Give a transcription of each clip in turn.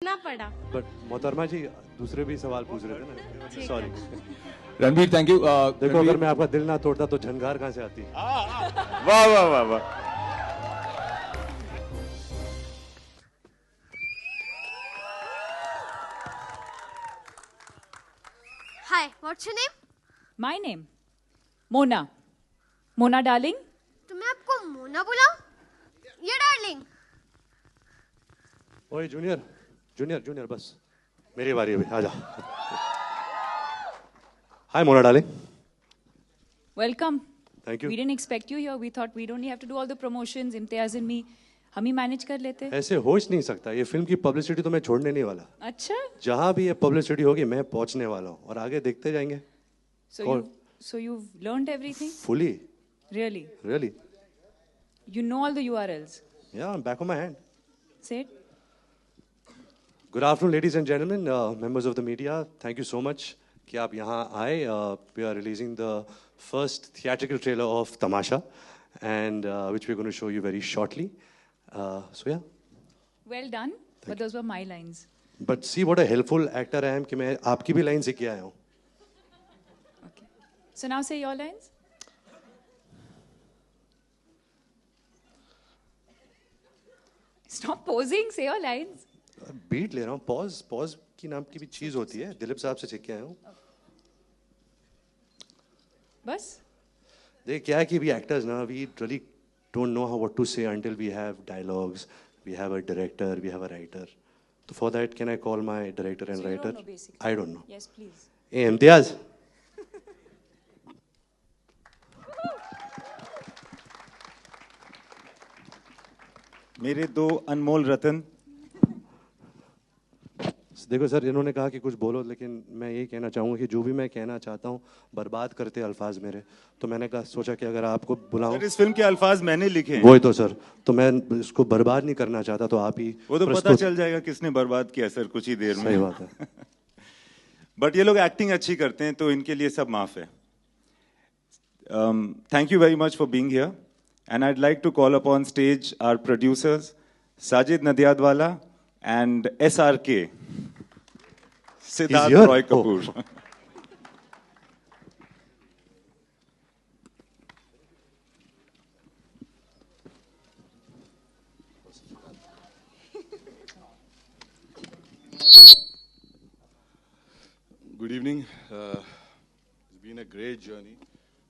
देखना पड़ा। बट मोहतरमा जी दूसरे भी सवाल पूछ रहे थे ना, सॉरी। Ranveer, thank you. देखो अगर मैं आपका दिल ना तोड़ता तो झनकार कहाँ से आती। वाह वाह वाह वाह। Hi, what's your name? My name? Mona. Mona darling? तुमने आपको मोना बोला? ये डार्लिंग। ओए जूनियर जूनियर जूनियर, बस मेरी बारी है, आ जा। Hi Mona darling. Welcome. Thank you. We didn't expect you here. We thought we'd only have to do all the promotions, Imtiaz and me. हम ही मैनेज कर लेते। ऐसे हो ही नहीं सकता, ये फिल्म की पब्लिसिटी तो मैं छोड़ने नहीं वाला। अच्छा? जहाँ भी ये पब्लिसिटी होगी मैं पहुँचने वाला हूँ और आगे देखते जाएंगे। So you've learned everything? Fully. Really? Really? You know all the URLs? Yeah, I'm back on my hand. Say it. Good afternoon, ladies and gentlemen, members of the media. Thank you so much कि आप यहाँ आए. We are releasing the first theatrical trailer of Tamasha, and which we're going to show you very shortly. So yeah. Well done. But those were my lines. But see what a helpful actor I am कि मैं आपकी भी line सीख के आया हूँ. Okay. So now say your lines. Stop posing. Say your lines. Beat ले रहा हूँ. Pause की नाम की भी चीज होती है. दिलीप साहब से सीख के आया हूँ. बस. देख क्या है कि we actors ना, we really don't know what to say until we have dialogues, we have a director, we have a writer. So for that, can I call my director and So you writer? don't know basically. I don't know. Yes, please. Hey, Imtiaz. मेरे दो अनमोल रतन। देखो sir, इन्होंने कहा कि कुछ बोलो, लेकिन मैं ये कहना चाहूँगा कि जो भी मैं कहना चाहता हूँ बर्बाद करते अल्फाज मेरे, तो मैंने कहा सोचा कि अगर आपको बुलाऊं। सर, इस फिल्म के अल्फाज मैंने लिखे हैं। वही तो सर, तो मैं इसको बर्बाद नहीं करना चाहता, तो आप ही वो तो पता चल जाएगा किसने बर्बाद किया सर कुछ ही देर में। सही बात है। बट ये लोग एक्टिंग अच्छी करते हैं तो इनके लिए सब माफ है। Thank you very much for being here and I'd like to call upon stage our producers Sajid Nadiadwala and SRK Siddharth Roy Kapoor. Oh. Good evening. It's been a great journey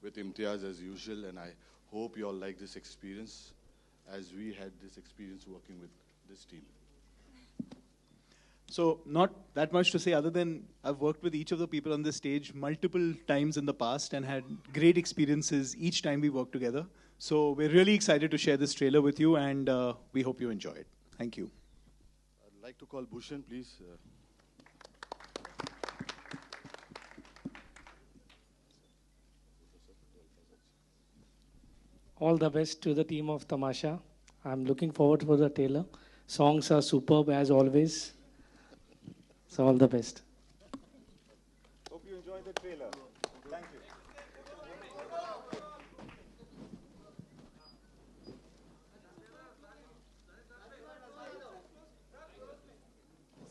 with Imtiaz as usual, and I hope you all like this experience as we had this experience working with this team. So not that much to say other than I've worked with each of the people on this stage multiple times in the past and had great experiences each time we worked together. So we're really excited to share this trailer with you, and we hope you enjoy it. Thank you. I'd like to call Bhushan, please. All the best to the team of Tamasha. I'm looking forward for the trailer. Songs are superb as always. So all the best. Hope you enjoy the trailer. Thank you.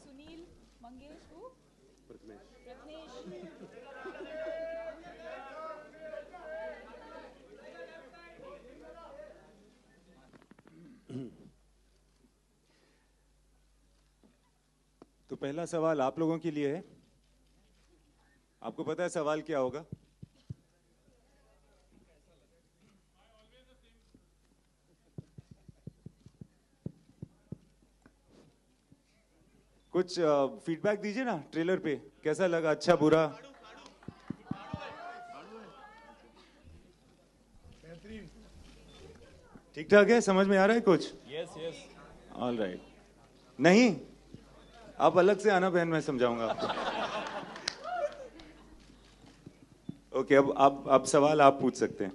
Sunil, Mangesh, who? Pratnesh. तो पहला सवाल आप लोगों के लिए है। आपको पता है सवाल क्या होगा? कुछ फीडबैक दीजिए ना ट्रेलर पे, कैसा लगा, अच्छा बुरा? ठीक ठाक है, समझ में आ रहा है कुछ? Yes yes. All right. नहीं, आप अलग से आना बहन, मैं समझाऊंगा आपको। ओके, अब सवाल आप पूछ सकते हैं।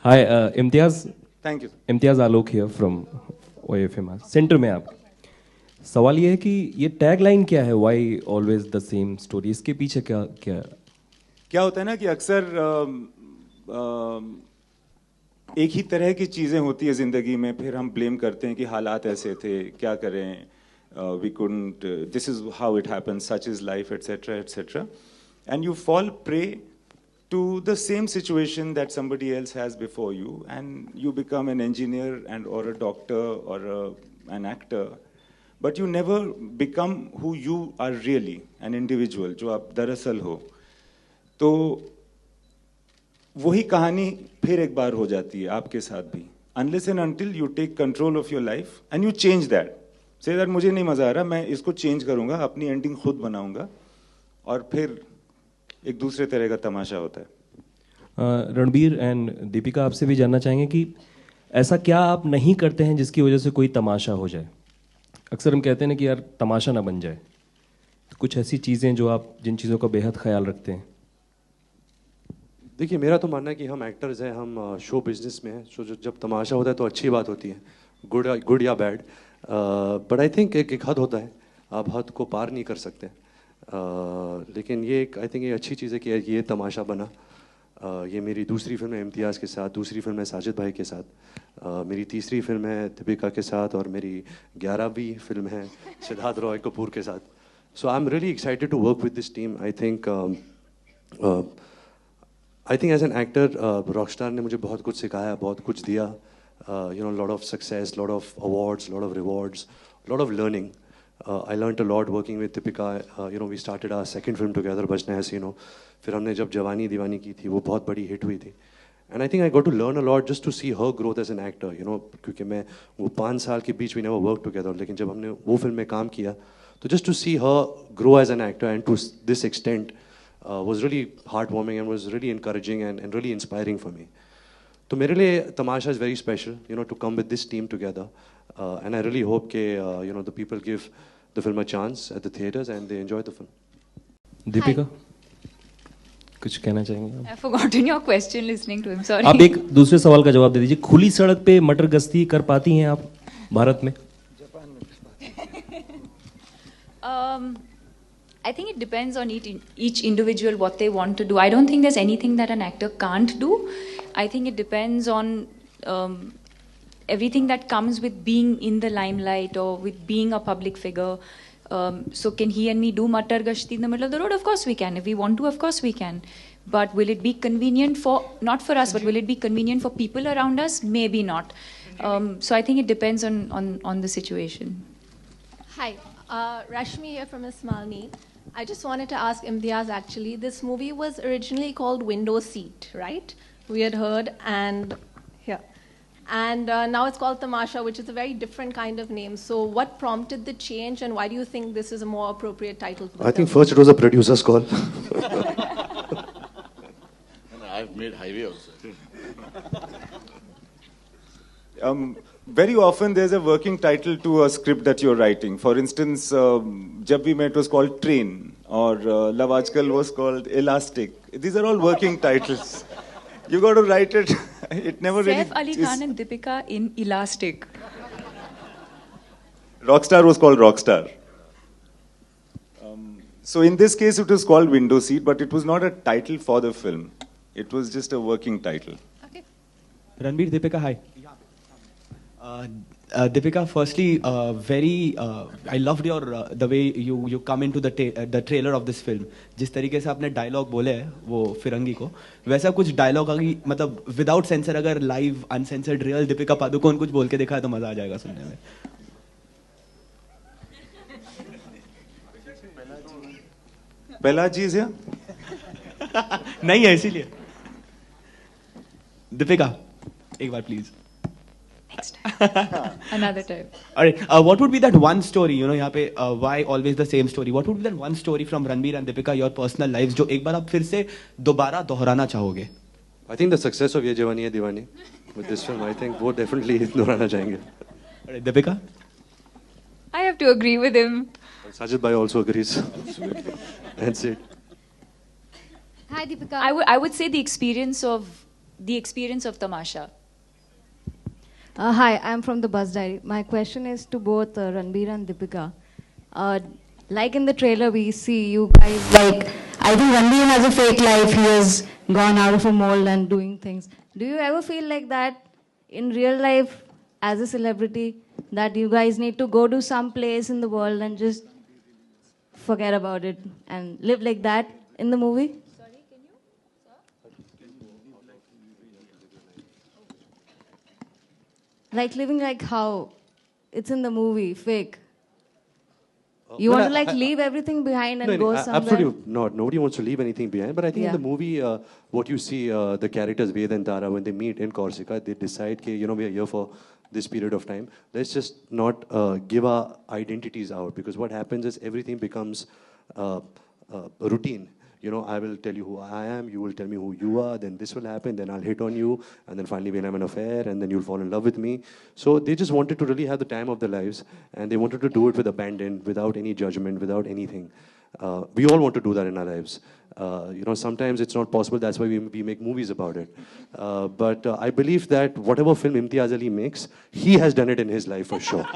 Hi Imtiaz. Thank you. Imtiaz Alok here from OFM centre में। आप सवाल ये है कि ये टैग लाइन क्या है, why always the same story, इसके पीछे क्या होता है ना कि अक्सर एक ही तरह की चीजें होती है जिंदगी में, फिर हम ब्लेम करते हैं कि हालात ऐसे थे, क्या करें। we couldn't, this is how it happens, such is life, etc., etc. And you fall prey to the same situation that somebody else has before you, and you become an engineer or a doctor or an actor, but you never become who you are really, an individual, जो आप दरअसल हो. तो वही कहानी फिर एक बार हो जाती है आपके साथ भी. Unless and until you take control of your life and you change that. Say that मुझे नहीं मजा आ रहा, मैं इसको change करूंगा, अपनी ending खुद बनाऊंगा, और फिर एक दूसरे तरह का तमाशा होता है. रणबीर एंड दीपिका, आपसे भी जानना चाहेंगे कि ऐसा क्या आप नहीं करते हैं जिसकी वजह से कोई तमाशा हो जाए. अक्सर हम कहते हैं ना कि यार तमाशा ना बन जाए. तो कुछ ऐसी चीज़ें जो आप जिन चीज़ों का बेहद ख्याल रखते हैं. देखिए, मेरा तो मानना है कि हम एक्टर्स हैं, हम शो बिजनेस में हैं, सो जब तमाशा होता है तो अच्छी बात होती है, गुड या बैड. बट आई थिंक एक हद होता है, आप हद को पार नहीं कर सकते. लेकिन ये एक आई थिंक ये अच्छी चीज़ है कि ये तमाशा बना. ये मेरी दूसरी फिल्म है इम्तियाज़ के साथ, दूसरी फिल्म है साजिद भाई के साथ, मेरी तीसरी फिल्म है दीपिका के साथ, और मेरी 11वीं फिल्म है सिद्धार्थ रॉय कपूर के साथ. So I am really excited to work with this team. I think as an actor Rockstar ने मुझे बहुत कुछ सिखाया, बहुत कुछ दिया. Lot of success, lot of awards, lot of rewards, lot of learning. I learned a lot working with Deepika. We started our second film together, बचना है सीनो. फिर हमने जब जवानी दीवानी की थी, वो बहुत बड़ी हिट हुई थी. And I think I got to learn a lot just to see her growth as an actor. क्योंकि मैं वो 5 साल के बीच we never worked together. लेकिन जब हमने वो फिल्म में काम किया, तो just to see her grow as an actor and to this extent was really heartwarming and was really encouraging and really inspiring for me. तो मेरे लिए तमाशा is very special, to come with this team together. And I really hope that the people give the film a chance at the theaters and they enjoy the film. Deepika, कुछ कहना चाहेंगे? I've forgotten your question listening to him. Sorry. आप एक दूसरे सवाल का जवाब दे दीजिए. खुली सड़क पे मटर गश्ती कर पाती हैं आप भारत में? I think it depends on each individual what they want to do. I don't think there's anything that an actor can't do. I think it depends on everything that comes with being in the limelight or with being a public figure. So can he and me do matar gashti in the middle of the road? Of course we can. If we want to, of course we can. But will it be convenient not for us, but will it be convenient for people around us? Maybe not. So I think it depends on the situation. Hi, Rashmi here from Ismalni. I just wanted to ask Imtiaz, actually, this movie was originally called Window Seat, right? We had heard, and here. And now it's called Tamasha, which is a very different kind of name. So what prompted the change, and why do you think this is a more appropriate title for the I think film? first it was a producer's call. And I've made Highway also. Very often there's a working title to a script that you're writing. For instance, Jab We Met was called Train, or Love Aajkal was called Elastic. These are all working titles. You got to write it. It never really. Saif Ali Khan and Deepika in Elastic. Rockstar was called Rockstar. So in this case, it was called Window Seat, but it was not a title for the film. It was just a working title. Okay. Ranbir, Deepika, hi. Deepika, firstly, I loved your the way you come into the trailer of this film. जिस तरीके से आपने dialogue बोले हैं वो फिरंगी को, वैसा कुछ डायलॉग अगर मतलब विदाउट सेंसर अगर live uncensored real Deepika Padukone कुछ बोल के दिखाए तो मजा आ जाएगा सुनने में. पहला चीज है नहीं है इसीलिए. दीपिका, एक बार please. Another time. All right. What would be that one story? यहाँ पे why always the same story? What would be that one story from Ranbir and Deepika, your personal lives, जो एक बार आप फिर से दोबारा दोहराना चाहोगे? I think the success of Ye Jawani Hai Diwani with this film, I think वो definitely दोहराना चाहेंगे. All right, Deepika? I have to agree with him. Sajid bhai also agrees. That's it. Hi, Deepika. I would say the experience of Tamasha. Hi, I'm from the Buzz Diary. My question is to both Ranbir and Deepika. Like in the trailer, we see you guys like, I think Ranbir has a fake life. He has gone out of a mold and doing things. Do you ever feel like that in real life as a celebrity? that you guys need to go to some place in the world and just forget about it and live like that in the movie? Like living like how it's in the movie, fake. You Well, want to like leave everything behind and go somewhere? absolutely not. Nobody wants to leave anything behind. But I think in Yeah. the movie, what you see, the characters Ved and Tara, when they meet in Corsica, they decide, okay, we are here for this period of time. Let's just not give our identities out, because what happens is everything becomes routine. I will tell you who I am, you will tell me who you are, then this will happen, then I'll hit on you, and then finally we'll have an affair, and then you'll fall in love with me. So they just wanted to really have the time of their lives, and they wanted to do it with abandon, without any judgment, without anything. We all want to do that in our lives. Sometimes it's not possible, that's why we make movies about it. But I believe that whatever film Imtiaz Ali makes, he has done it in his life for sure.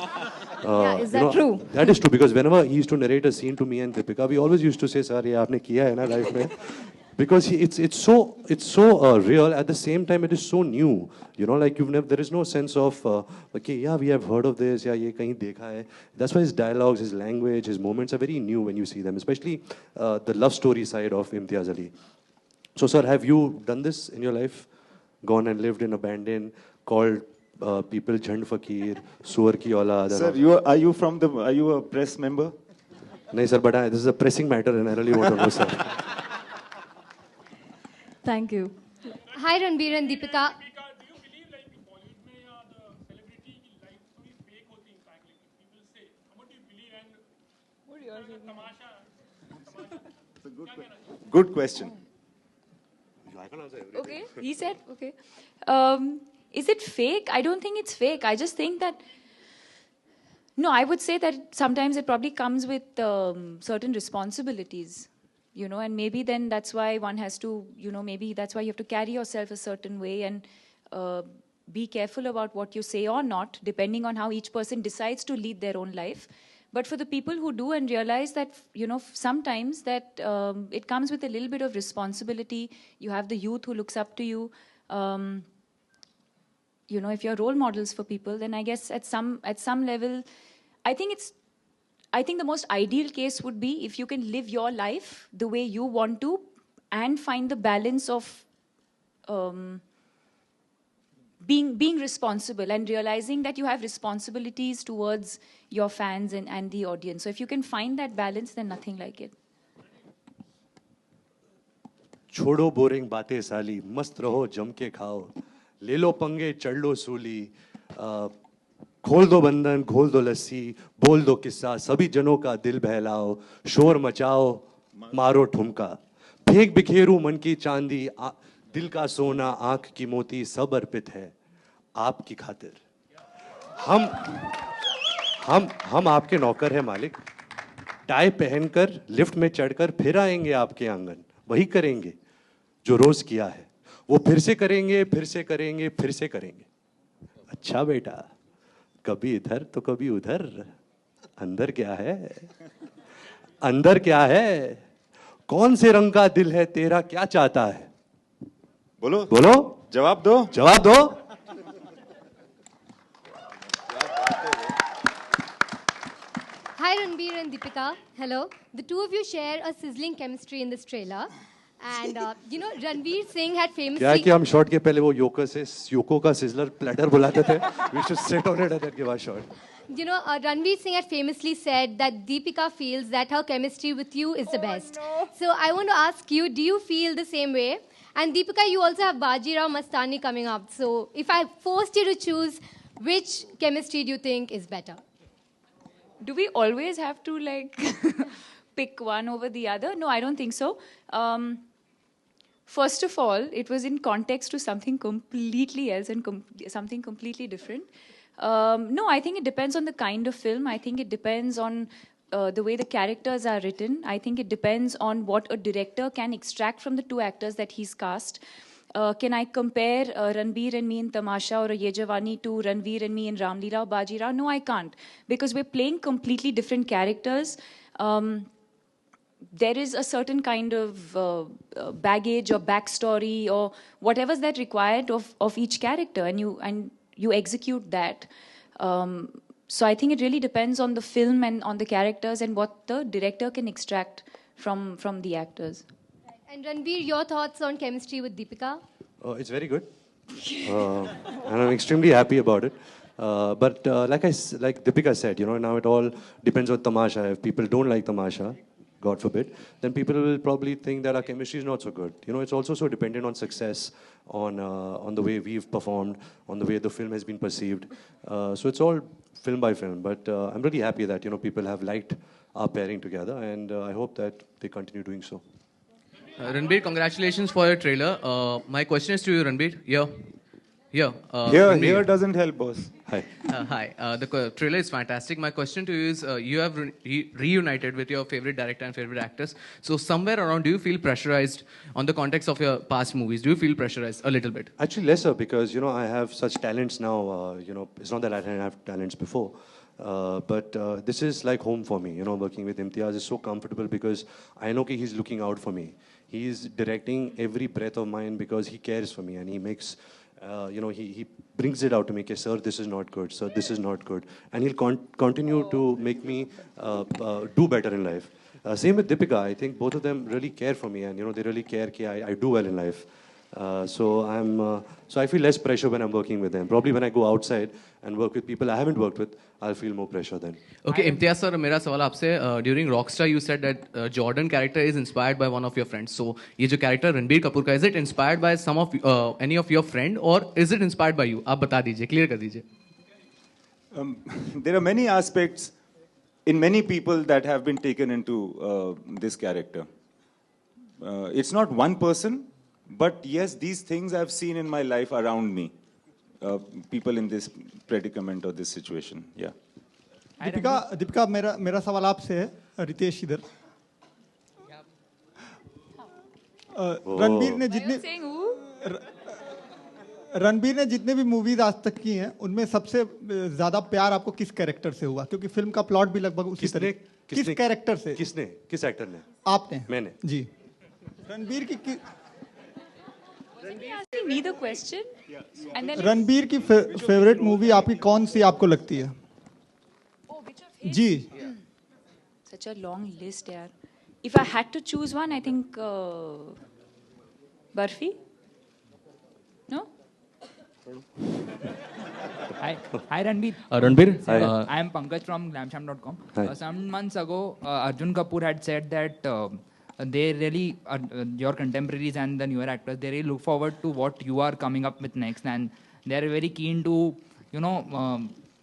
Is that true? That is true, because whenever he used to narrate a scene to me and Deepika, we always used to say, "Sir, ye aapne kiya hai na life mein?" Because it's so real. At the same time, it is so new. Like there is no sense of okay, yeah, we have heard of this, yeah, ye kahin dekha hai. That's why his dialogues, his language, his moments are very new when you see them, especially the love story side of Imtiaz Ali. So, sir, have you done this in your life? Gone and lived in abandon, called people Jhand Fakir, Suar Ki Aulad? Sir, are you a press member? No, sir, but this is a pressing matter and I really want to know, sir. Thank you. Hi, Ranbir and Deepika. Good question. Okay, he said, okay. Is it fake? I don't think it's fake. I just think that, no, I would say that sometimes it probably comes with certain responsibilities, and maybe then that's why one has to, maybe that's why you have to carry yourself a certain way and be careful about what you say or not, depending on how each person decides to lead their own life. But for the people who do and realize that, sometimes that it comes with a little bit of responsibility. You have the youth who looks up to you. If you're role models for people, then I guess at some level, I think the most ideal case would be if you can live your life the way you want to and find the balance of being responsible and realizing that you have responsibilities towards your fans and the audience. So if you can find that balance, then nothing like it. छोड़ो boring बातें साली, मस्त रहो जम के खाओ, ले लो पंगे चढ़ लो सूली, खोल दो बंधन घोल दो लस्सी, बोल दो किस्सा सभी जनों का दिल बहलाओ, शोर मचाओ मारो ठुमका, फेंक बिखेरू मन की चांदी, दिल का सोना आंख की मोती सब अर्पित है आपकी खातिर. हम आपके नौकर हैं मालिक, टाई पहनकर लिफ्ट में चढ़कर फिर आएंगे आपके आंगन, वही करेंगे जो रोज किया है, वो फिर से करेंगे फिर से करेंगे फिर से करेंगे. अच्छा बेटा, कभी इधर तो कभी उधर, अंदर क्या है, अंदर क्या है, कौन से रंग का दिल है तेरा, क्या चाहता है, बोलो बोलो, जवाब दो, जवाब दो. Hi, Ranbir and Deepika. Hello. The two of you share a sizzling chemistry in this trailer. And, Ranveer Singh had famously... क्या है कि हम शॉट के पहले वो योको का सिजलर प्लेटर बुलाते थे. We should sit on it and then give our shot. Ranveer Singh had famously said that Deepika feels that her chemistry with you is the best. No. So I want to ask you, do you feel the same way? And Deepika, you also have Bajirao Mastani coming up. So if I forced you to choose, which chemistry do you think is better? Do we always have to pick one over the other? No, I don't think so. First of all, it was in context to something completely else and something completely different. No, I think it depends on the kind of film. I think it depends on the way the characters are written. I think it depends on what a director can extract from the two actors that he's cast. Can I compare Ranbir and me in Tamasha or Ye Jawani to Ranbir and me in Ram Leela or Bajirao? No, I can't. Because we're playing completely different characters. There is a certain kind of baggage or backstory or whatever's that required of each character, and you execute that. So I think it really depends on the film and on the characters and what the director can extract from the actors. And Ranbir, your thoughts on chemistry with Deepika? It's very good. And I'm extremely happy about it. But like Deepika said, now it all depends on Tamasha. If people don't like Tamasha, God forbid, then people will probably think that our chemistry is not so good. It's also so dependent on success, on the way we've performed, on the way the film has been perceived. So it's all film by film. But I'm really happy that people have liked our pairing together, and I hope that they continue doing so. Ranbir, congratulations for your trailer. My question is to you, Ranbir. Here Here doesn't help, boss. Hi. Hi. The trailer is fantastic. My question to you is, you have reunited with your favorite director and favorite actors. So somewhere around, do you feel pressurized on the context of your past movies? Do you feel pressurized a little bit? Actually, lesser, because I have such talents now. It's not that I didn't have talents before. But this is like home for me. Working with Imtiaz is so comfortable because I know he's looking out for me. He's directing every breath of mine because he cares for me, and he makes, he brings it out to me. Okay, sir, this is not good. Sir, this is not good. And he'll continue to make me do better in life. Same with Deepika. I think both of them really care for me, and they really care that I do well in life. So I feel less pressure when I'm working with them. Probably when I go outside and work with people I haven't worked with, I'll feel more pressure then. Okay, Imtiaz sir, मेरा सवाल आपसे, during Rockstar you said that Jordan character is inspired by one of your friends. So ये जो character Ranbir Kapoor का, is it inspired by any of your friend, or is it inspired by you? आप बता दीजिए, clear कर दीजिए. There are many aspects in many people that have been taken into this character. It's not one person. But yes, these things I've seen in my life around me. People in this predicament or this situation. Yeah. Deepika मेरा सवाल आपसे है, रितेश इधर. रणबीर ने जितने भी movies आज तक की हैं, उनमें सबसे ज्यादा प्यार आपको किस कैरेक्टर से हुआ? क्योंकि फिल्म का प्लॉट भी लगभग उसी तरह. किस कैरेक्टर से? किस एक्टर ने? आपने. मैंने. जी. रणबीर की Asking me the question? And then Ranbir की फेवरेट मूवी आपकी कौन सी आपको लगती है? जी. Such a long list, yaar. If I had to choose one, I think Barfi. No? Hi Ranbir. Ranbir. Hi. I am Pankaj from glamsham.com. Hi. Some months ago, Arjun Kapoor had said that they really, your contemporaries and the newer actors, they really look forward to what you are coming up with next, and they are very keen to,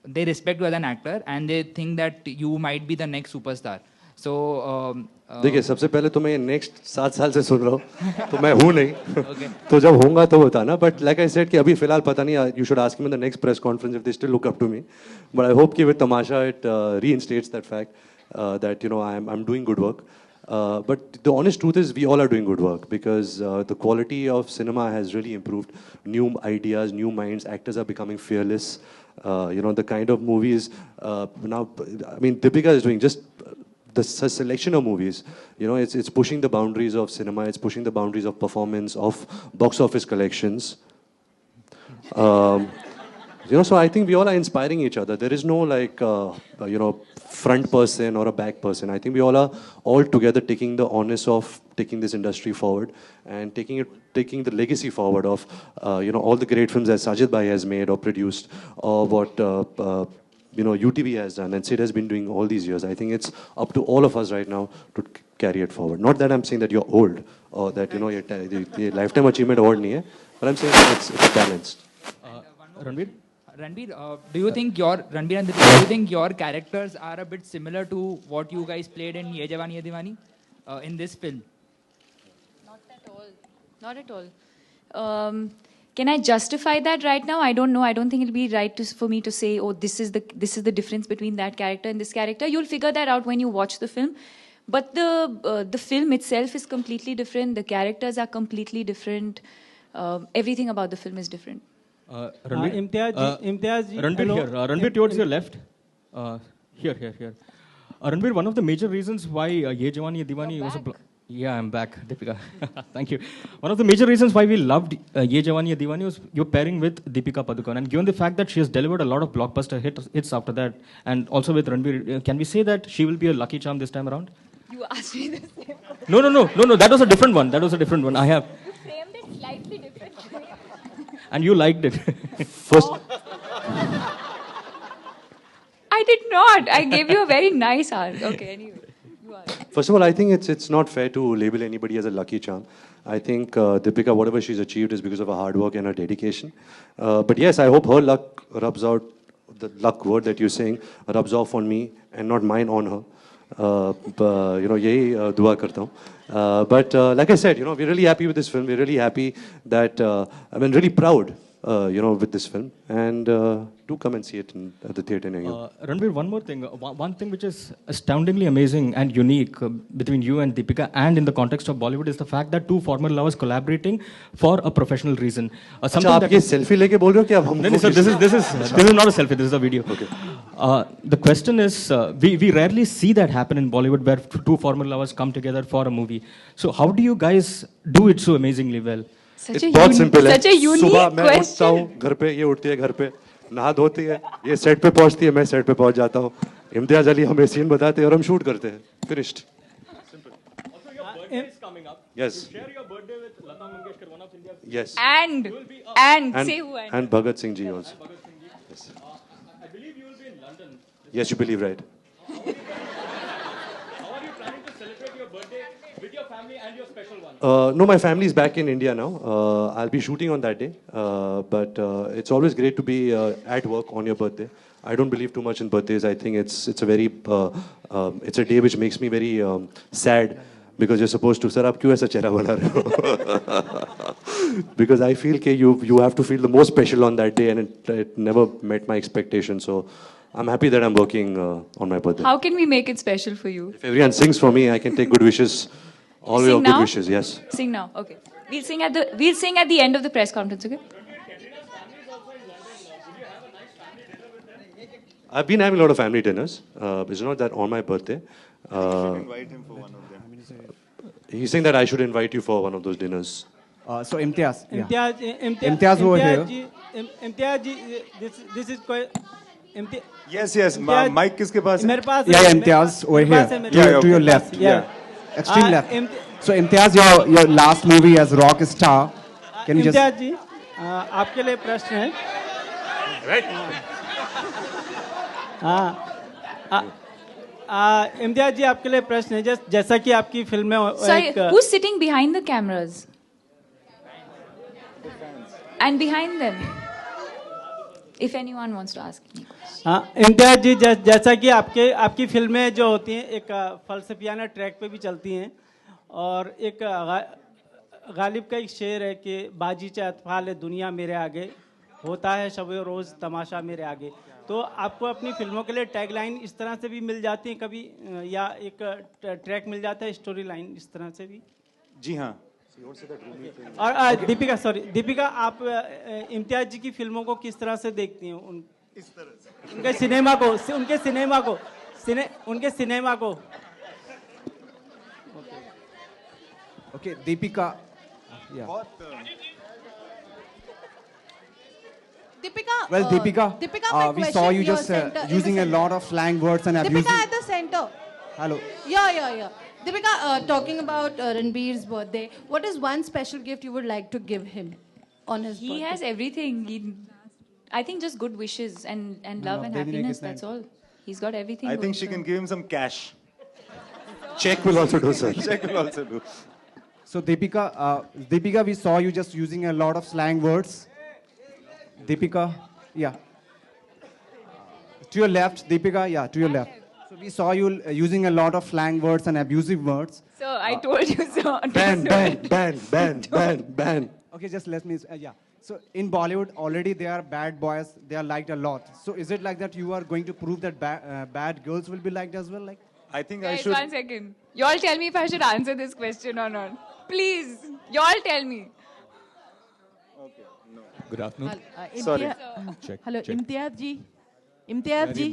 they respect you as an actor, and they think that you might be the next superstar. So देखिए, सबसे पहले तो मैं next 7 साल से सुन रहा हूँ, तो मैं हूँ नहीं. तो जब होगा तो बताना. But like I said कि अभी फिलहाल पता नहीं. You should ask me in the next press conference if they still look up to me. But I hope कि with Tamasha it reinstates that fact that I'm doing good work. But the honest truth is we all are doing good work because the quality of cinema has really improved. New ideas, new minds, actors are becoming fearless. The kind of movies now, I mean, Deepika is doing just the selection of movies. It's pushing the boundaries of cinema. It's pushing the boundaries of performance, of box office collections. So I think we all are inspiring each other. There is no front person or a back person. I think we all are all together taking the onus of taking this industry forward and taking the legacy forward of all the great films that Sajid Bhai has made or produced, or what UTV has done and Sid has been doing all these years. I think it's up to all of us right now to carry it forward. Not that I'm saying that you're old or that your lifetime achievement award nahi hai, but I'm saying that it's balanced. Ranbir, do you think your characters are a bit similar to what you guys played in Ye Jawani Ye Diwani in this film? Not at all. Can I justify that right now? I don't know. I don't think it'll be right for me to say, oh, this is the difference between that character and this character. You'll figure that out when you watch the film. But the film itself is completely different. The characters are completely different. Everything about the film is different. Imtiaz Ranbir here. Ranbir towards your left. Here. Ranbir, one of the major reasons why Ye Jawani Ye Diwani was Yeah, I'm back, Deepika. Thank you. One of the major reasons why we loved Ye Jawani Ye Diwani was your pairing with Deepika Padukone. And given the fact that she has delivered a lot of blockbuster hits after that, and also with Ranbir, can we say that she will be a lucky charm this time around? You asked me the same. No. That was a different one. I have. You framed it slightly different. And you liked it. First. I did not. I gave you a very nice answer. Okay, anyway. First of all, I think it's not fair to label anybody as a lucky charm. I think Deepika, whatever she's achieved is because of her hard work and her dedication. But yes, I hope her luck rubs out, the luck word that you're saying, rubs off on me and not mine on her. Yahi dua karta hu. But like I said, we're really happy with this film. We're really happy that, really proud, with this film. And do come and see it at the theatre near you. Ranbir, one more thing. One thing which is astoundingly amazing and unique between you and Deepika and in the context of Bollywood is the fact that two former lovers collaborating for a professional reason. Something that you selfie लेके बोल रहे हो कि अब हम No, sir, this is not a selfie, this is a video. Okay. The question is, we rarely see that happen in Bollywood where two former lovers come together for a movie. So how do you guys do it so amazingly well? बहुत simple है. Such a unique सुबह मैं question. उठता हूँ घर पे, ये उठती है घर पे, नहा धोती है, ये सेट पे पहुँचती है, मैं सेट पे पहुँच जाता हूँ. इम्तियाज अली हमें सीन बताते हैं और हम शूट करते हैं. Finished. Is coming up. Yes. To share your birthday with Lata Mangeshkar, one of India's. Yes. And say who and Bhagat Singh ji also. Yes. I believe you will be in London. Yes, you believe right. How are you planning to celebrate your birthday with your family and your special one? No, my family is back in India now. I'll be shooting on that day. But it's always great to be at work on your birthday. I don't believe too much in birthdays. I think it's a very it's a day which makes me very sad because you're supposed to, sir, आप क्यों ऐसा चेहरा बना रहे हो? Because I feel that you have to feel the most special on that day, and it never met my expectations. So I'm happy that I'm working on my birthday. How can we make it special for you? If everyone sings for me, I can take good wishes. All your good wishes, yes. Sing now. Okay. We'll sing at the end of the press conference, okay? I've been having a lot of family dinners. It's not that on my birthday. Invite him for one of them. He's saying that I should invite you for one of those dinners. So Imtiaz, Imtiaz over here. Imtiaz ji, this is quite. Yes. Mic किसके पास है? Yeah, Imtiaz over here. To your left. Yeah. Extreme left. So Imtiaz, your last movie as rock star. Can you just? Imtiaz ji, आपके लिए प्रश्न है. Right. Imtiaz जी आपके लिए प्रश्न है जैसा कि आपकी फिल्म में Sorry, who's sitting behind the cameras? And behind them? If anyone wants to ask me. Imtiaz जी जैसा कि आपकी फिल्में जो होती हैं एक फलसफियाना ट्रैक पे भी चलती हैं और एक गालिब का एक शेर है कि बाजी चे अतफाल दुनिया मेरे आगे होता है शब रोज़ तमाशा मेरे आगे. तो आपको अपनी फिल्मों के लिए टैगलाइन इस तरह से भी मिल जाती है कभी या एक ट्रैक मिल जाता है स्टोरी लाइन इस तरह से भी? जी हाँ. और दीपिका आप इम्तियाज जी की फिल्मों को किस तरह से देखती हैं? इस तरह से उनके सिनेमा को Okay, Deepika. Yeah. Deepika, we saw you just using a lot of slang words and abusing. Deepika at the center. Hello. Yeah. Deepika, talking about Ranbir's birthday, what is one special gift you would like to give him on his birthday? He has everything. I think just good wishes and love and happiness, that's all. He's got everything. I think she can give him some cash. Check will also do, sir. Check will also do. So Deepika, we saw you just using a lot of slang words. Deepika, yeah. To your left, Deepika, yeah, to your left. So we saw you using a lot of slang words and abusive words. So I told you so. Ban. Okay, just let me, yeah. So in Bollywood, already they are bad boys. They are liked a lot. So is it like that you are going to prove that bad girls will be liked as well? Like, I think Guys, I should. 1 second. You all tell me if I should answer this question or not. Please, you all tell me. Okay, no. Good afternoon. Sorry. Hello, Imtiaz जी.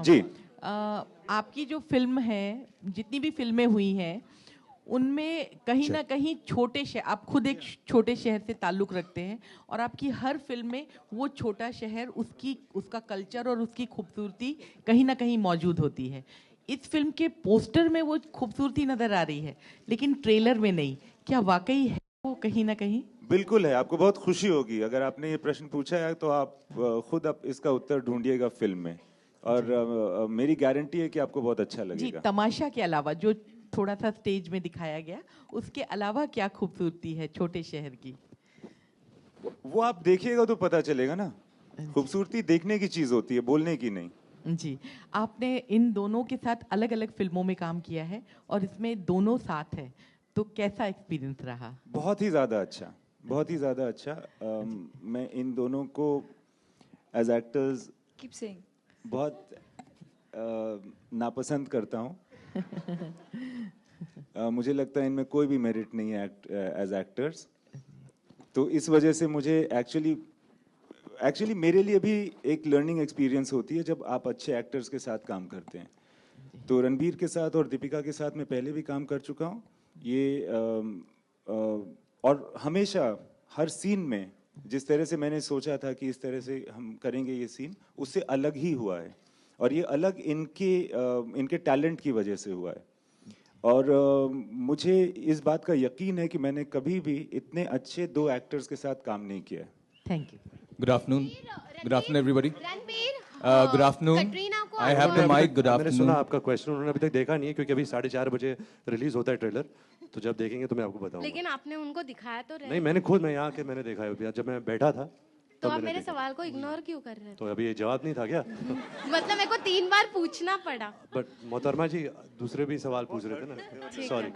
जी. आपकी जो film है जितनी भी फिल्में हुई हैं उनमें कहीं ना कहीं छोटे शहर, आप खुद एक छोटे शहर से ताल्लुक़ रखते हैं और आपकी हर फिल्म में वो छोटा शहर, उसका कल्चर और उसकी खूबसूरती कहीं ना कहीं मौजूद होती है। इस फिल्म के पोस्टर में वो खूबसूरती नज़र आ रही है, लेकिन ट्रेलर में नहीं। क्या वाकई है वो कहीं ना कहीं? बिल्कुल है। आपको बहुत खुशी होगी अगर आपने ये प्रश्न पूछा है, तो आप खुद इसका उत्तर ढूंढिएगा फिल्म में, और मेरी गारंटी है कि आपको बहुत अच्छा लगेगा। जी, तमाशा के अलावा जो थोड़ा सा स्टेज में दिखाया गया, उसके अलावा क्या खूबसूरती है छोटे शहर की? वो आप देखिएगा तो पता चलेगा ना। खूबसूरती देखने की चीज होती है, बोलने की नहीं। जी, आपने इन दोनों के साथ अलग अलग फिल्मों में काम किया है और इसमें दोनों साथ हैं, तो कैसा एक्सपीरियंस रहा? बहुत ही ज़्यादा अच्छा, बहुत ही ज़्यादा अच्छा। मैं इन दोनों को एज एक्टर्स बहुत नापसंद करता हूँ। मुझे लगता है इनमें कोई भी मेरिट नहीं है एज एक्टर्स। तो इस वजह से मुझे एक्चुअली मेरे लिए भी एक लर्निंग एक्सपीरियंस होती है जब आप अच्छे एक्टर्स के साथ काम करते हैं। तो रणबीर के साथ और दीपिका के साथ मैं पहले भी काम कर चुका हूँ। और हमेशा हर सीन में जिस तरह से मैंने सोचा था कि इस तरह से हम करेंगे ये सीन, उससे अलग ही हुआ है। और ये अलग इनके टैलेंट की वजह से हुआ है। और मुझे इस बात का यकीन है कि मैंने कभी भी इतने अच्छे दो एक्टर्स के साथ काम नहीं किया है। Thank you. Good afternoon everybody. Good afternoon. I have the mic. Good मैंने सुना afternoon. आपका क्वेश्चन, उन्होंने अभी तक देखा नहीं है क्योंकि अभी 4:30 बजे रिलीज होता है ट्रेलर, तो जब देखेंगे तो मैं आपको बताऊंगा। लेकिन आपने उनको दिखाया तो नहीं, मैं यहाँ के मैंने देखा है, जब मैं बैठा था तो आप मेरे सवाल को इग्नोर क्यों कर रहे थे? तो अभी ये जवाब नहीं था क्या? मतलब मेरे को 3 बार पूछना पड़ा। बट मोहतरमा जी दूसरे भी सवाल पूछ रहे थे ना, सॉरी।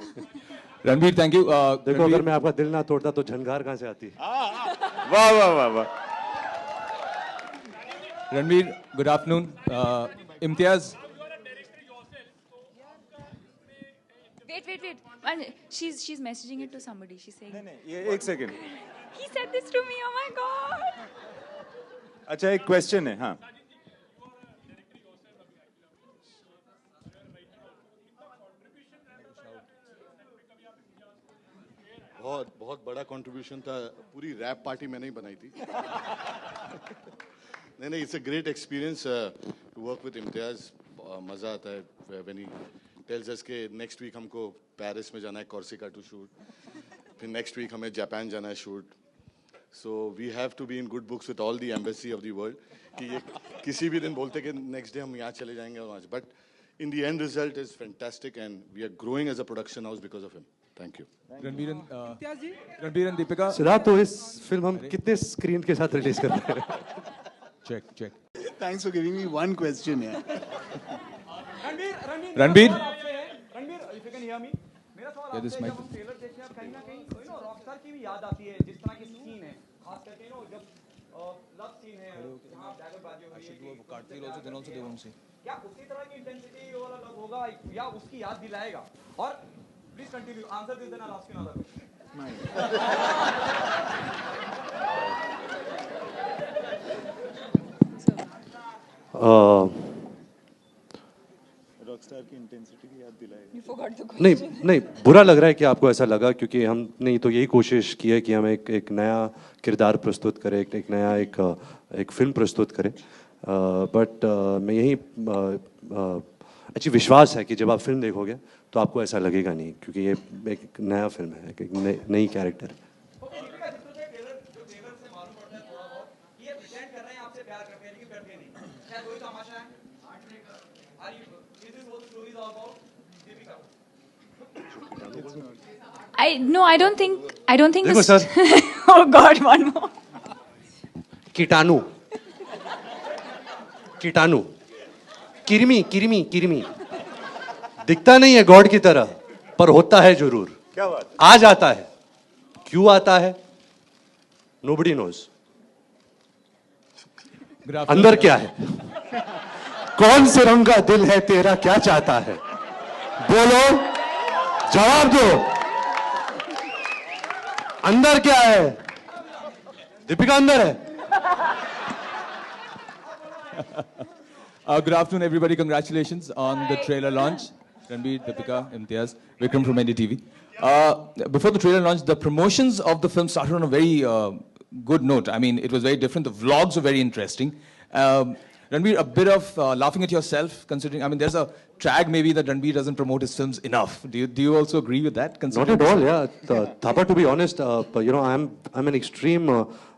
Ranbir, thank you. देखो, अगर मैं आपका दिल ना तोड़ता तो झनकार कहाँ से आती? वाह वाह वाह वाह। Ranveer, good afternoon. Imtiaz. Wait. She's messaging it to somebody. She's saying. ये एक second. He said this to me. Oh my God. अच्छा, एक क्वेश्चन है। हाँ, बहुत बड़ा कंट्रीब्यूशन था। पूरी रैप पार्टी मैंने ही बनाई थी। नहीं, it's a great experience to work with Imtiaz. मज़ा आता है व्हेन ही टेल्स अस के नेक्स्ट वीक हमको पेरिस में जाना है कॉर्सिका टू शूट, फिर नेक्स्ट वीक हमें जापान जाना है shoot. So we have to be in good books with all the embassy of the world कि ये किसी भी दिन बोलते कि नेक्स्ट डे हम यहाँ चले जाएंगे और वहाँ, but in the end result is fantastic and we are growing as a production house because of him. Thank you. Ranveer and Deepika. Siddharth, तो इस फिल्म हम कितने स्क्रीन के साथ रिलीज करते हैं? Check. Thanks for giving me one question here. Ranveer. if you can hear me. मेरा सवाल Yeah, this आपसे, mic. जब हम ट्रेलर देखते हैं कहीं ना कहीं रॉकस्टार की भी याद आती है, जिस तरह की सीन है, खास करके जब लव सीन है, जहाँ डैगरबाजी हो रही है, क्या उसी तरह की इंटेंसिटी वाला लव होगा या उसकी याद दिलाएगा? और please continue, answer this, then I ask you another question. Rockstar की इंटेंसिटी की याद दिलाएगा। नहीं, बुरा लग रहा है कि आपको ऐसा लगा, क्योंकि हमने तो यही कोशिश की है कि हम एक नया किरदार प्रस्तुत करें, एक नया एक फिल्म प्रस्तुत करें। बट मैं यही अच्छी विश्वास है कि जब आप फिल्म देखोगे तो आपको ऐसा लगेगा नहीं, क्योंकि ये एक नया फिल्म है, एक नई कैरेक्टर। I don't think देखो this. Sir. Oh God, one more. कीटाणु, किरमी दिखता नहीं है गॉड की तरह, पर होता है जरूर। क्या बात? आ जाता है, क्यों आता है नोबडी नोज। अंदर क्या है, कौन से रंग का दिल है तेरा, क्या चाहता है, बोलो, जवाब दो। अंदर क्या है? दीपिका अंदर है। Good afternoon, everybody. Congratulations on the trailer launch. Ranbir, Deepika, Imtiaz, Vikram from NDTV. Before the trailer launched, the promotions of the film started on a very good note. I mean, it was very different. The vlogs were very interesting. Ranbir, a bit of laughing at yourself, considering, I mean, there's a tag maybe that Ranbir doesn't promote his films enough. Do you also agree with that? Not at all, yeah. Thapa, to be honest, you know, I'm an extreme,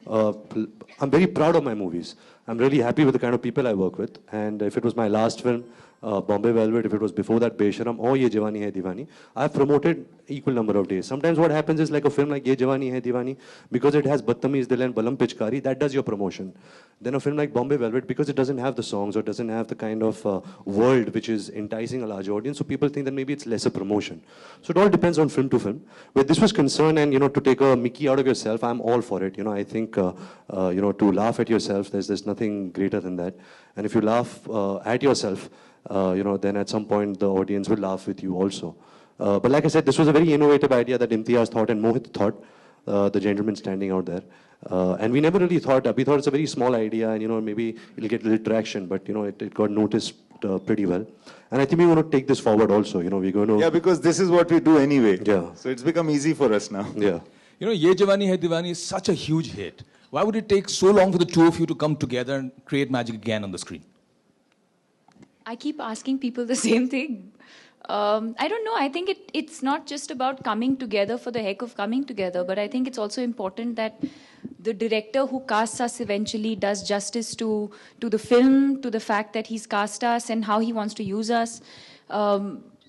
I'm very proud of my movies. I'm really happy with the kind of people I work with. And if it was my last film, Bombay Velvet, if it was before that Besharam or Ye Jawani Hai Diwani, I've promoted equal number of days. Sometimes what happens is like a film like Ye Jawani Hai Diwani, because it has Badtameez Dil and Balam Pichkari, that does your promotion. Then a film like Bombay Velvet, because it doesn't have the songs or doesn't have the kind of world which is enticing a large audience, so people think that maybe it's lesser promotion. So it all depends on film to film. Where this was concerned, and you know, to take a Mickey out of yourself, I'm all for it. You know, I think you know, to laugh at yourself, there's nothing greater than that. And if you laugh at yourself, you know, then at some point the audience will laugh with you also. But like I said, this was a very innovative idea that Imtiaz thought and Mohit thought, the gentleman standing out there. And we never really thought, we thought it's a very small idea and, you know, maybe it'll get a little traction, but, you know, it got noticed pretty well. And I think we want to take this forward also, you know, we're going to... Yeah, because this is what we do anyway. Yeah. So it's become easy for us now. Yeah. You know, Ye Jawani Hai Diwani is such a huge hit. Why would it take so long for the two of you to come together and create magic again on the screen? I keep asking people the same thing. I don't know. I think it's not just about coming together for the heck of coming together, but I think it's also important that the director who casts us eventually does justice to the film, to the fact that he's cast us and how he wants to use us.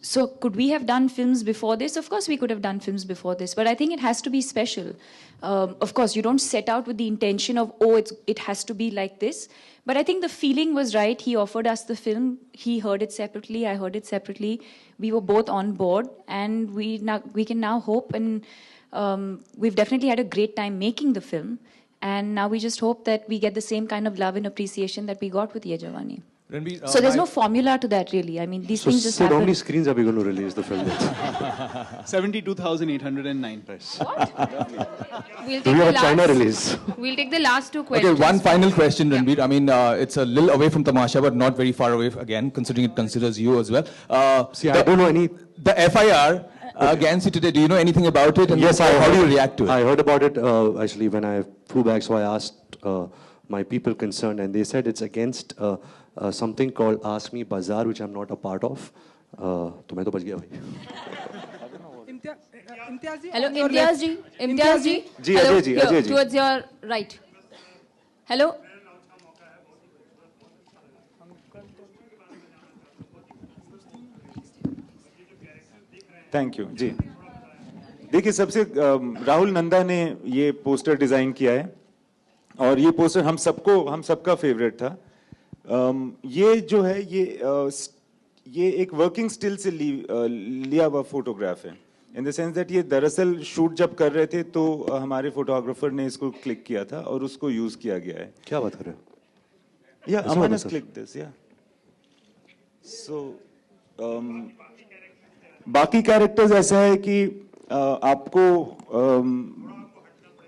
So could we have done films before this? Of course we could have done films before this, but I think it has to be special. Of course, you don't set out with the intention of, oh, it has to be like this. But I think the feeling was right. He offered us the film. He heard it separately. I heard it separately. We were both on board, and we can now hope, and we've definitely had a great time making the film. And now we just hope that we get the same kind of love and appreciation that we got with Ye Jawani. Ranbir, So there's no formula to that, really. I mean, these things just Sid, how happen. many screens are we going to release the film with? 72,809. We'll Do we have a China release? We'll take the last two Okay, questions. one final question, Ranbir. I mean, it's a little away from Tamasha, but not very far away, again, considering it considers you as well. See, I don't know any... The FIR against you today, do you know anything about it? And yes, how do you react to it? I heard about it, actually, when I flew back, so I asked my people concerned, and they said it's against something called Ask Me Bazaar, which I'm not a part of. तो मैं तो बच गया भाई. Hello, Imtiaz ji. Imtiaz ji. जी, Hello, Ajay ji, here, Ajay ji. towards your right. Hello. Thank you ji. देखिए, सबसे राहुल नंदा ने ये पोस्टर डिजाइन किया है और ये पोस्टर हम सबका फेवरेट था. ये जो है ये एक वर्किंग स्टिल से लिया हुआ फोटोग्राफ है, इन द सेंस दैट ये दरअसल शूट जब कर रहे थे तो हमारे फोटोग्राफर ने इसको क्लिक किया था और उसको यूज किया गया है. क्या बात कर रहे हो? या अमन हैज क्लिक दिस. या सो बाकी कैरेक्टर्स ऐसा है कि आपको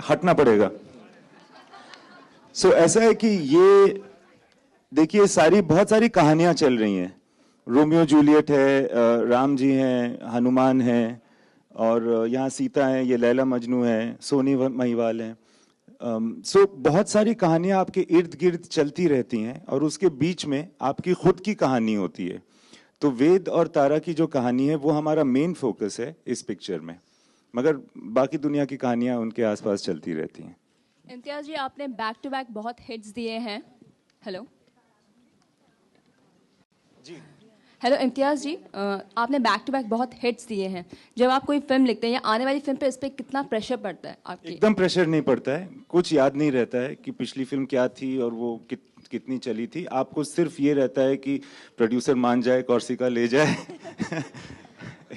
हटना पड़ेगा. सो ऐसा है कि ये देखिए बहुत सारी कहानियां चल रही हैं. रोमियो जूलियट है, राम जी हैं, हनुमान हैं, और यहाँ सीता है, ये लैला मजनू है, सोनी महिवाल है. सो बहुत सारी कहानियां आपके इर्द गिर्द चलती रहती हैं और उसके बीच में आपकी खुद की कहानी होती है. तो वेद और तारा की जो कहानी है वो हमारा मेन फोकस है इस पिक्चर में, मगर बाकी दुनिया की कहानियां उनके आसपास चलती रहती हैं. इम्तियाज जी, आपने बैक टू बैक बहुत हिट्स दिए हैं. हेलो जी. हेलो इम्तियाज जी, आपने बैक टू बैक बहुत हिट्स दिए हैं. जब आप कोई फिल्म लिखते हैं या आने वाली फिल्म पे, इस पे कितना प्रेशर पड़ता है आपकी? एकदम प्रेशर नहीं पड़ता है. कुछ याद नहीं रहता है कि पिछली फिल्म क्या थी और वो कितनी चली थी. आपको सिर्फ ये रहता है कि प्रोड्यूसर मान जाए, कॉर्सिका ले जाए.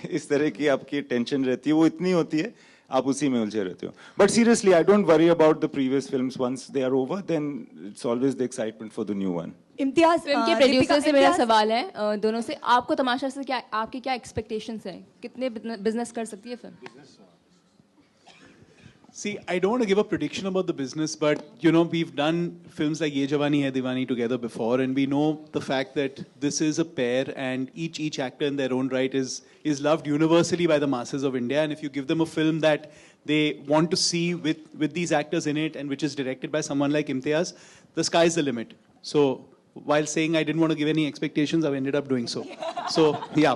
इस तरह की आपकी टेंशन रहती है, वो इतनी होती है, आप उसी में उलझे रहते हो. But seriously, I don't worry about the previous films. Once they are over, then it's always the excitement for the new one. Imtiaz, film के प्रोड्यूसर से मेरा सवाल है, दोनों से, आपको तमाशा से क्या, आपकी क्या एक्सपेक्टेशंस हैं? कितने बिजनेस कर सकती है film? See, I don't want to give a prediction about the business, but you know, we've done films like Ye Jawani Hai Diwani together before, and we know the fact that this is a pair, and each actor in their own right is loved universally by the masses of India. And if you give them a film that they want to see with these actors in it, and which is directed by someone like Imtiaz, the sky's the limit. So, while saying I didn't want to give any expectations, I've ended up doing so. So, yeah.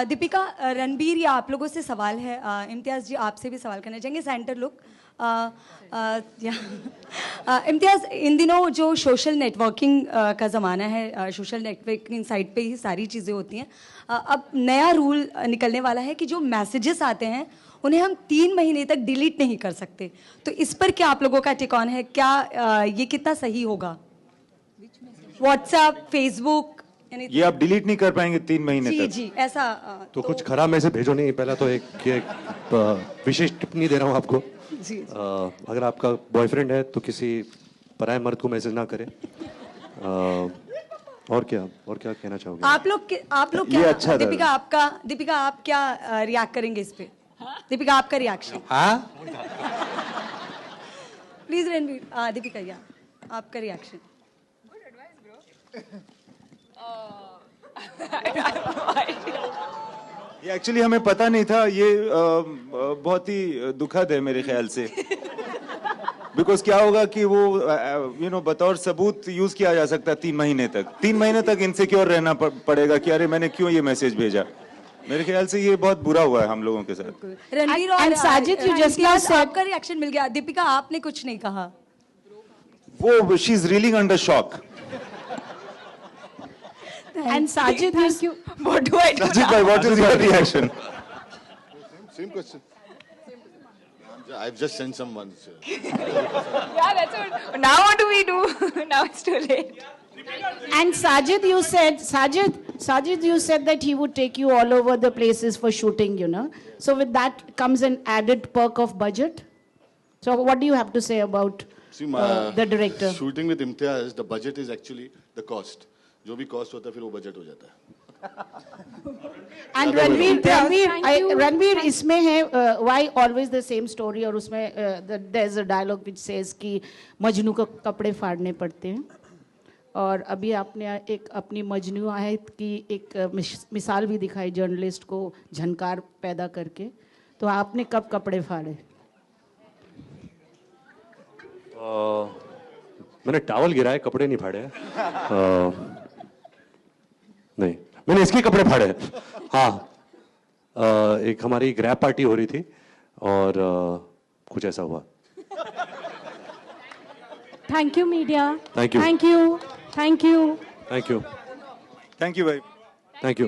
Deepika, Ranbir या आप लोगों से सवाल है, इम्तियाज़ जी आपसे भी सवाल करना चाहेंगे, सेंटर लुक। इम्तियाज़, इन दिनों जो सोशल नेटवर्किंग का ज़माना है, सोशल नेटवर्किंग साइट पे ही सारी चीज़ें होती हैं, अब नया रूल निकलने वाला है कि जो मैसेजेस आते हैं उन्हें हम 3 महीने तक डिलीट नहीं कर सकते। तो इस पर क्या आप लोगों का टेक ऑन है? क्या ये कितना सही होगा? व्हाट्सएप, फेसबुक, ये आप डिलीट नहीं कर पाएंगे 3 महीने जी तक। जी ऐसा तो कुछ खराब मैसेज भेजो नहीं। पहला तो एक विशेष टिप्पणी दे रहा हूँ आपको। जी। अगर आपका बॉयफ्रेंड है तो किसी पराये मर्द को मैसेज ना करे। और क्या कहना चाहोगे? आप लोग क्या अच्छा दीपिका आप क्या रिएक्ट करेंगे इस पे? दीपिका आपका रिएक्शन। हाँ? प्लीज रणबीर, दीपिका या आपका रिएक्शन। ये एक्चुअली हमें पता नहीं था, ये बहुत ही दुखद है मेरे ख्याल से। बिकॉज क्या होगा कि वो यू नो बतौर सबूत यूज किया जा सकता है 3 महीने तक। 3 महीने तक इनसिक्योर रहना पड़ेगा कि अरे मैंने क्यों ये मैसेज भेजा। मेरे ख्याल से ये बहुत बुरा हुआ है हम लोगों के साथ। रणबीर और साजिद, आपका रिएक्शन मिल गया। दीपिका आपने कुछ नहीं कहा। वो she is railing under shock. And Sajid, thank you. What do I do? Sajid bhai, what is your reaction? Same question. I've just sent someone. Yeah, that's what. Now what do we do? Now it's too late. And Sajid, you said that he would take you all over the places for shooting, you know. So with that comes an added perk of budget. So what do you have to say about the director? Shooting with Imtiaz, the budget is actually the cost. जो भी cost होता है फिर वो budget हो जाता है। And Ranbir इसमें है why always the same story, और उसमें there's a dialogue which says कि मजनू को कपड़े फाड़ने पड़ते हैं, और अभी आपने एक अपनी मजनू है की एक मिसाल भी दिखाई जर्नलिस्ट को झनकार पैदा करके, तो आपने कब कपड़े फाड़े? मैंने टावल गिराए, कपड़े नहीं फाड़े। नहीं, मैंने इसके कपड़े फाड़े। हाँ, एक हमारी ग्रैब पार्टी हो रही थी और कुछ ऐसा हुआ। Thank you media. Thank you. Thank you. Thank you. Thank you. Thank you भाई। Thank you.